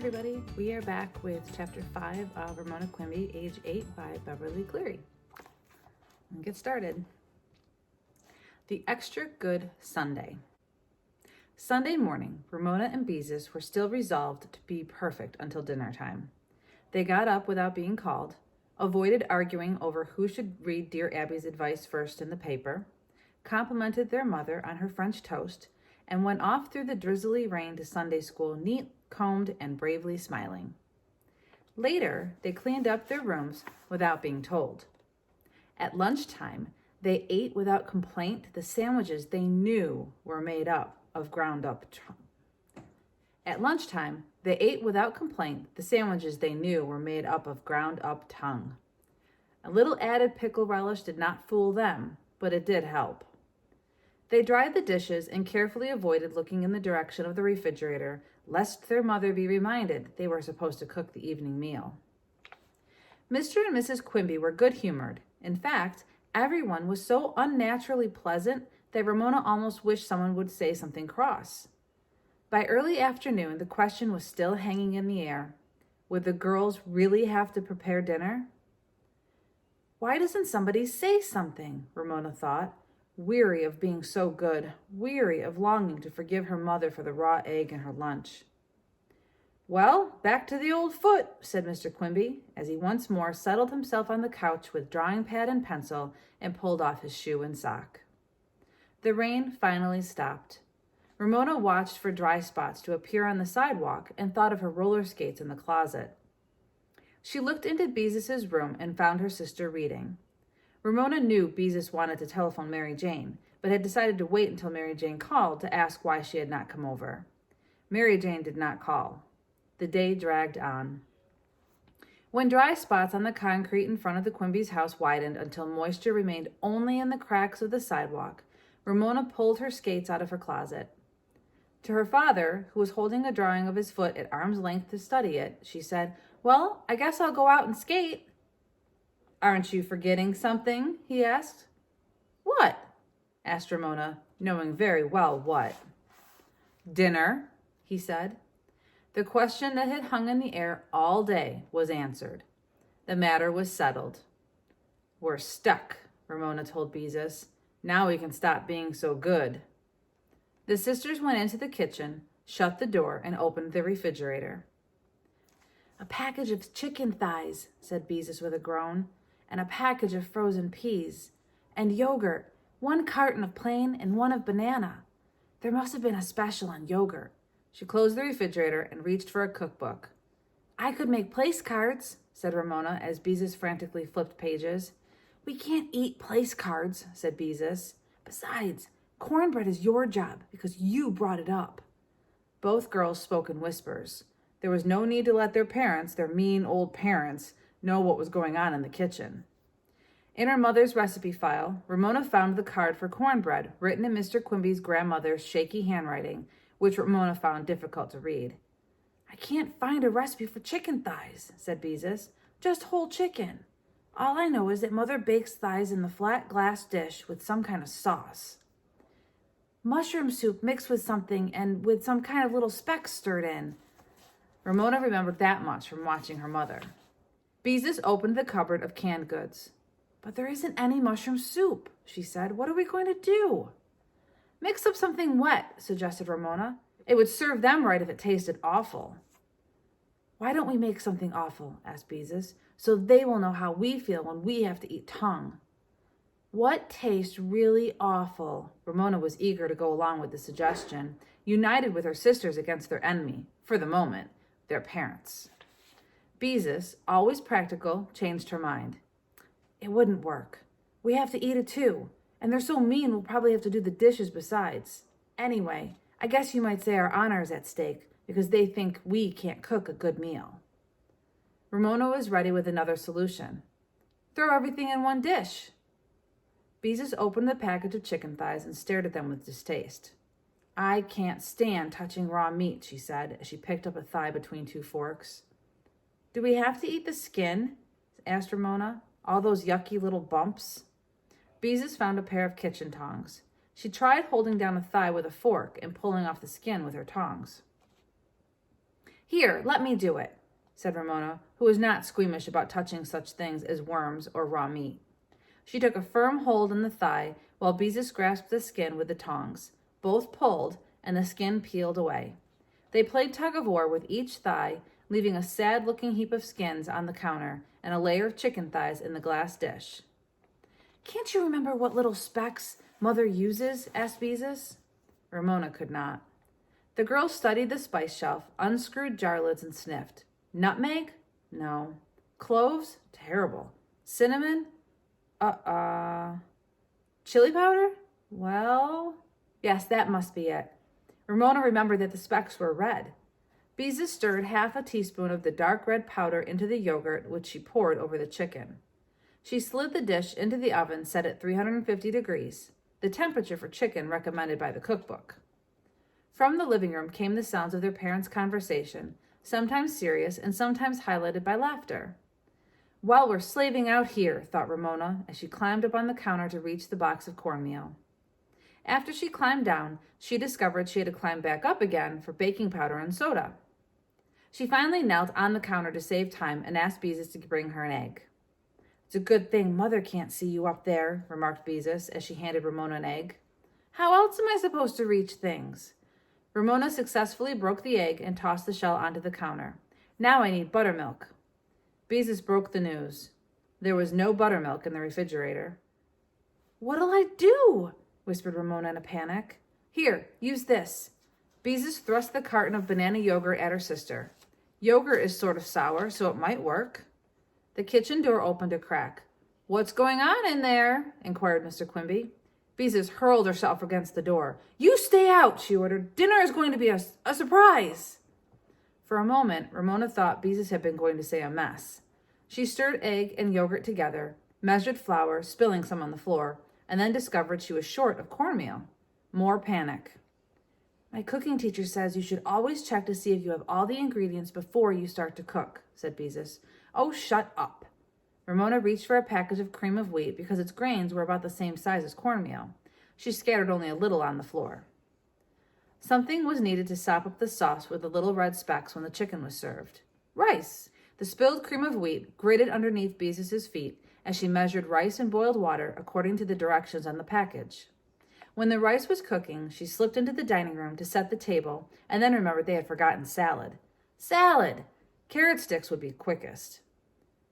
everybody. We are back with chapter 5 of Ramona Quimby, age 8 by Beverly Cleary. Let's get started. The Extra Good Sunday. Sunday morning, Ramona and Beezus were still resolved to be perfect until dinner time. They got up without being called, avoided arguing over who should read Dear Abby's advice first in the paper, complimented their mother on her French toast, and went off through the drizzly rain to Sunday school, neat, combed, and bravely smiling. Later, they cleaned up their rooms without being told. At lunchtime, they ate without complaint the sandwiches they knew were made up of ground up tongue. A little added pickle relish did not fool them, but it did help. They dried the dishes and carefully avoided looking in the direction of the refrigerator, lest their mother be reminded they were supposed to cook the evening meal. Mr. and Mrs. Quimby were good-humored. In fact, everyone was so unnaturally pleasant that Ramona almost wished someone would say something cross. By early afternoon, the question was still hanging in the air. Would the girls really have to prepare dinner? Why doesn't somebody say something? Ramona thought, weary of being so good, weary of longing to forgive her mother for the raw egg in her lunch. Well, back to the old foot, said Mr. Quimby, as he once more settled himself on the couch with drawing pad and pencil and pulled off his shoe and sock. The rain finally stopped. Ramona watched for dry spots to appear on the sidewalk and thought of her roller skates in the closet. She looked into Beezus' room and found her sister reading. Ramona knew Beezus wanted to telephone Mary Jane, but had decided to wait until Mary Jane called to ask why she had not come over. Mary Jane did not call. The day dragged on. When dry spots on the concrete in front of the Quimby's house widened until moisture remained only in the cracks of the sidewalk, Ramona pulled her skates out of her closet. To her father, who was holding a drawing of his foot at arm's length to study it, she said, "Well, I guess I'll go out and skate." "Aren't you forgetting something?" he asked. "What?" asked Ramona, knowing very well what. "Dinner," he said. The question that had hung in the air all day was answered. The matter was settled. "We're stuck," Ramona told Beezus. "Now we can stop being so good." The sisters went into the kitchen, shut the door, and opened the refrigerator. "A package of chicken thighs," said Beezus with a groan, "and a package of frozen peas, and yogurt, 1 carton of plain and 1 of banana. There must have been a special on yogurt." She closed the refrigerator and reached for a cookbook. "I could make place cards," said Ramona as Beezus frantically flipped pages. "We can't eat place cards," said Beezus. "Besides, cornbread is your job because you brought it up." Both girls spoke in whispers. There was no need to let their parents, their mean old parents, know what was going on in the kitchen. In her mother's recipe file, Ramona found the card for cornbread written in Mr. Quimby's grandmother's shaky handwriting, which Ramona found difficult to read. "I can't find a recipe for chicken thighs," said Beezus. "Just whole chicken. All I know is that Mother bakes thighs in the flat glass dish with some kind of sauce. Mushroom soup mixed with something and with some kind of little specks stirred in." Ramona remembered that much from watching her mother. Beezus opened the cupboard of canned goods. "But there isn't any mushroom soup," she said. "What are we going to do?" "Mix up something wet," suggested Ramona. "It would serve them right if it tasted awful." "Why don't we make something awful?" asked Beezus, "so they will know how we feel when we have to eat tongue." "What tastes really awful?" Ramona was eager to go along with the suggestion, united with her sisters against their enemy, for the moment, their parents. Beezus, always practical, changed her mind. "It wouldn't work. We have to eat it too, and they're so mean we'll probably have to do the dishes besides. Anyway, I guess you might say our honor is at stake because they think we can't cook a good meal." Ramona was ready with another solution. "Throw everything in one dish." Beezus opened the package of chicken thighs and stared at them with distaste. "I can't stand touching raw meat," she said as she picked up a thigh between 2 forks. "Do we have to eat the skin?" asked Ramona. "All those yucky little bumps?" Beezus found a pair of kitchen tongs. She tried holding down a thigh with a fork and pulling off the skin with her tongs. Here, let me do it, said Ramona, who was not squeamish about touching such things as worms or raw meat. She took a firm hold on the thigh while Beezus grasped the skin with the tongs. Both pulled, and the skin peeled away. They played tug-of-war with each thigh, leaving a sad-looking heap of skins on the counter and a layer of chicken thighs in the glass dish. Can't you remember what little specks Mother uses? Asked Beezus. Ramona could not. The girls studied the spice shelf, unscrewed jar lids, and sniffed. Nutmeg? No. Cloves? Terrible. Cinnamon? Chili powder? Well, yes, that must be it. Ramona remembered that the specks were red. Beezus stirred half a teaspoon of the dark red powder into the yogurt, which she poured over the chicken. She slid the dish into the oven set at 350 degrees, the temperature for chicken recommended by the cookbook. From the living room came the sounds of their parents' conversation, sometimes serious and sometimes highlighted by laughter. While we're slaving out here, thought Ramona, as she climbed up on the counter to reach the box of cornmeal. After she climbed down, she discovered she had to climb back up again for baking powder and soda. She finally knelt on the counter to save time and asked Beezus to bring her an egg. It's a good thing Mother can't see you up there, remarked Beezus as she handed Ramona an egg. How else am I supposed to reach things? Ramona successfully broke the egg and tossed the shell onto the counter. Now I need buttermilk. Beezus broke the news. There was no buttermilk in the refrigerator. What'll I do? Whispered Ramona in a panic. Here, use this. Beezus thrust the carton of banana yogurt at her sister. Yogurt is sort of sour, so it might work. The kitchen door opened a crack. What's going on in there? Inquired Mr. Quimby. Beezus hurled herself against the door. You stay out, she ordered. Dinner is going to be a surprise. For a moment, Ramona thought Beezus had been going to say a mess. She stirred egg and yogurt together, measured flour, spilling some on the floor, and then discovered she was short of cornmeal. More panic. My cooking teacher says you should always check to see if you have all the ingredients before you start to cook, said Beezus. Oh, shut up. Ramona reached for a package of cream of wheat because its grains were about the same size as cornmeal. She scattered only a little on the floor. Something was needed to sop up the sauce with the little red specks when the chicken was served. Rice. The spilled cream of wheat grated underneath Beezus's feet as she measured rice and boiled water according to the directions on the package. When the rice was cooking, she slipped into the dining room to set the table and then remembered they had forgotten salad. Salad! Carrot sticks would be quickest.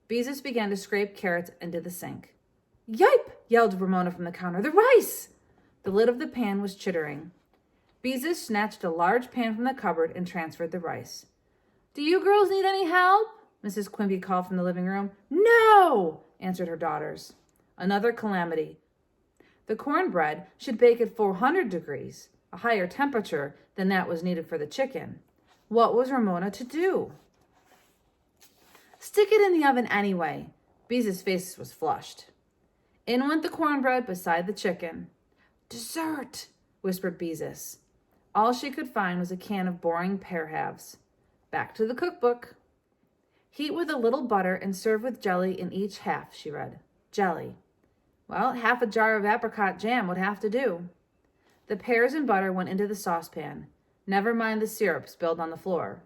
Beezus began to scrape carrots into the sink. Yipe! Yelled Ramona from the counter. The rice! The lid of the pan was chittering. Beezus snatched a large pan from the cupboard and transferred the rice. Do you girls need any help? Mrs. Quimby called from the living room. No! Answered her daughters. Another calamity. The cornbread should bake at 400 degrees, a higher temperature than that was needed for the chicken. What was Ramona to do? Stick it in the oven anyway. Beez's face was flushed. In went the cornbread beside the chicken. Dessert, whispered Beezus. All she could find was a can of boring pear halves. Back to the cookbook. Heat with a little butter and serve with jelly in each half, she read. Jelly. Well, half a jar of apricot jam would have to do. The pears and butter went into the saucepan. Never mind the syrup spilled on the floor.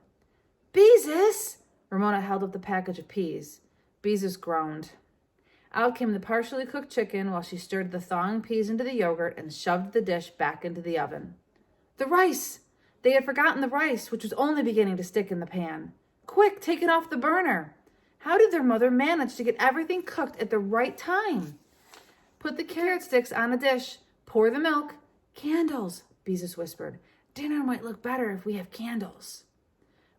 Beezus! Ramona held up the package of peas. Beezus groaned. Out came the partially cooked chicken while she stirred the thawing peas into the yogurt and shoved the dish back into the oven. The rice! They had forgotten the rice, which was only beginning to stick in the pan. Quick, take it off the burner. How did their mother manage to get everything cooked at the right time? Put the carrot sticks on a dish. Pour the milk. Candles, Beezus whispered. Dinner might look better if we have candles.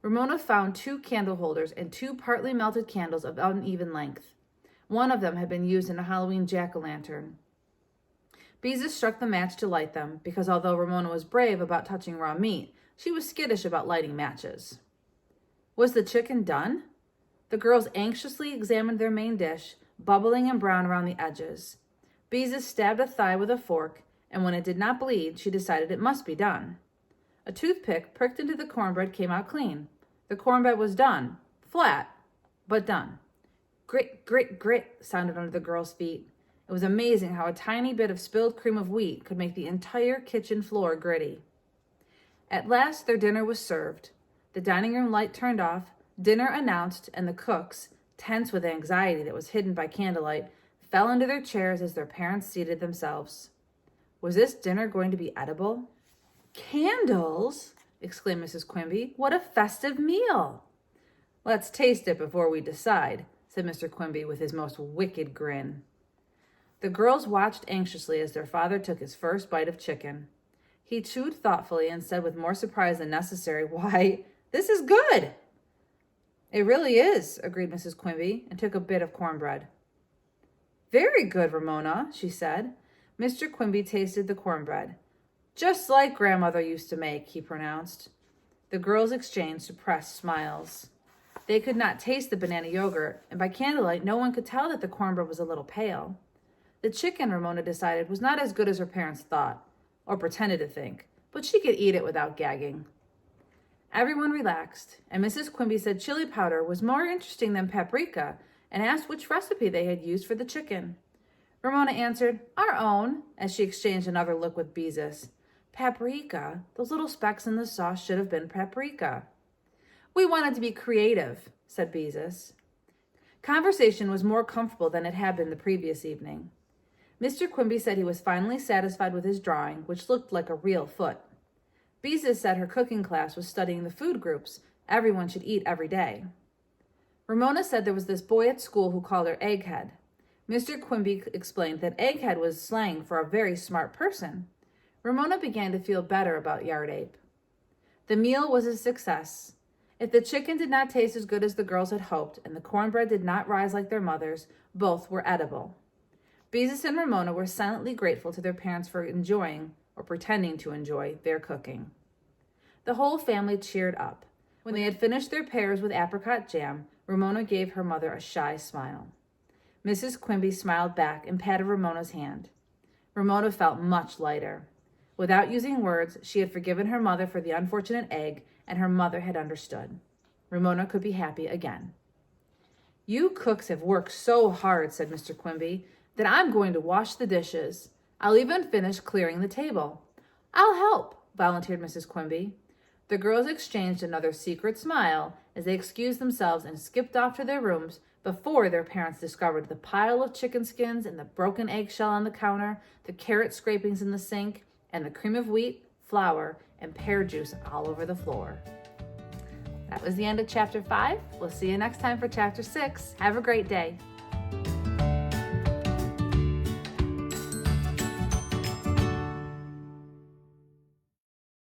Ramona found 2 candle holders and 2 partly melted candles of uneven length. One of them had been used in a Halloween jack-o'-lantern. Beezus struck the match to light them, because although Ramona was brave about touching raw meat, she was skittish about lighting matches. Was the chicken done? The girls anxiously examined their main dish, bubbling and brown around the edges. Beezus stabbed a thigh with a fork, and when it did not bleed, she decided it must be done. A toothpick pricked into the cornbread came out clean. The cornbread was done. Flat, but done. Grit, grit, grit sounded under the girls' feet. It was amazing how a tiny bit of spilled cream of wheat could make the entire kitchen floor gritty. At last their dinner was served. The dining room light turned off, dinner announced, and the cooks, tense with anxiety that was hidden by candlelight, fell into their chairs as their parents seated themselves. Was this dinner going to be edible? "Candles!" exclaimed Mrs. Quimby. "What a festive meal!" "Let's taste it before we decide," said Mr. Quimby with his most wicked grin. The girls watched anxiously as their father took his first bite of chicken. He chewed thoughtfully and said with more surprise than necessary, "Why, this is good!" "It really is," agreed Mrs. Quimby, and took a bit of cornbread. "Very good, Ramona," she said. Mr. Quimby tasted the cornbread. "Just like grandmother used to make," he pronounced. The girls exchanged suppressed smiles. They could not taste the banana yogurt, and by candlelight no one could tell that the cornbread was a little pale. The chicken, Ramona decided, was not as good as her parents thought, or pretended to think, but she could eat it without gagging. Everyone relaxed, and Mrs. Quimby said chili powder was more interesting than paprika and asked which recipe they had used for the chicken. Ramona answered, "Our own," as she exchanged another look with Beezus. "Paprika? Those little specks in the sauce should have been paprika." "We wanted to be creative," said Beezus. Conversation was more comfortable than it had been the previous evening. Mr. Quimby said he was finally satisfied with his drawing, which looked like a real foot. Beezus said her cooking class was studying the food groups everyone should eat every day. Ramona said there was this boy at school who called her Egghead. Mr. Quimby explained that Egghead was slang for a very smart person. Ramona began to feel better about Yard Ape. The meal was a success. If the chicken did not taste as good as the girls had hoped, and the cornbread did not rise like their mother's, both were edible. Beezus and Ramona were silently grateful to their parents for enjoying, or pretending to enjoy, their cooking. The whole family cheered up. When they had finished their pears with apricot jam, Ramona gave her mother a shy smile. Mrs. Quimby smiled back and patted Ramona's hand. Ramona felt much lighter. Without using words, she had forgiven her mother for the unfortunate egg, and her mother had understood. Ramona could be happy again. "You cooks have worked so hard," said Mr. Quimby, "that I'm going to wash the dishes. I'll even finish clearing the table." "I'll help," volunteered Mrs. Quimby. The girls exchanged another secret smile as they excused themselves and skipped off to their rooms before their parents discovered the pile of chicken skins and the broken eggshell on the counter, the carrot scrapings in the sink, and the cream of wheat, flour, and pear juice all over the floor. That was the end of Chapter 5. We'll see you next time for Chapter 6. Have a great day.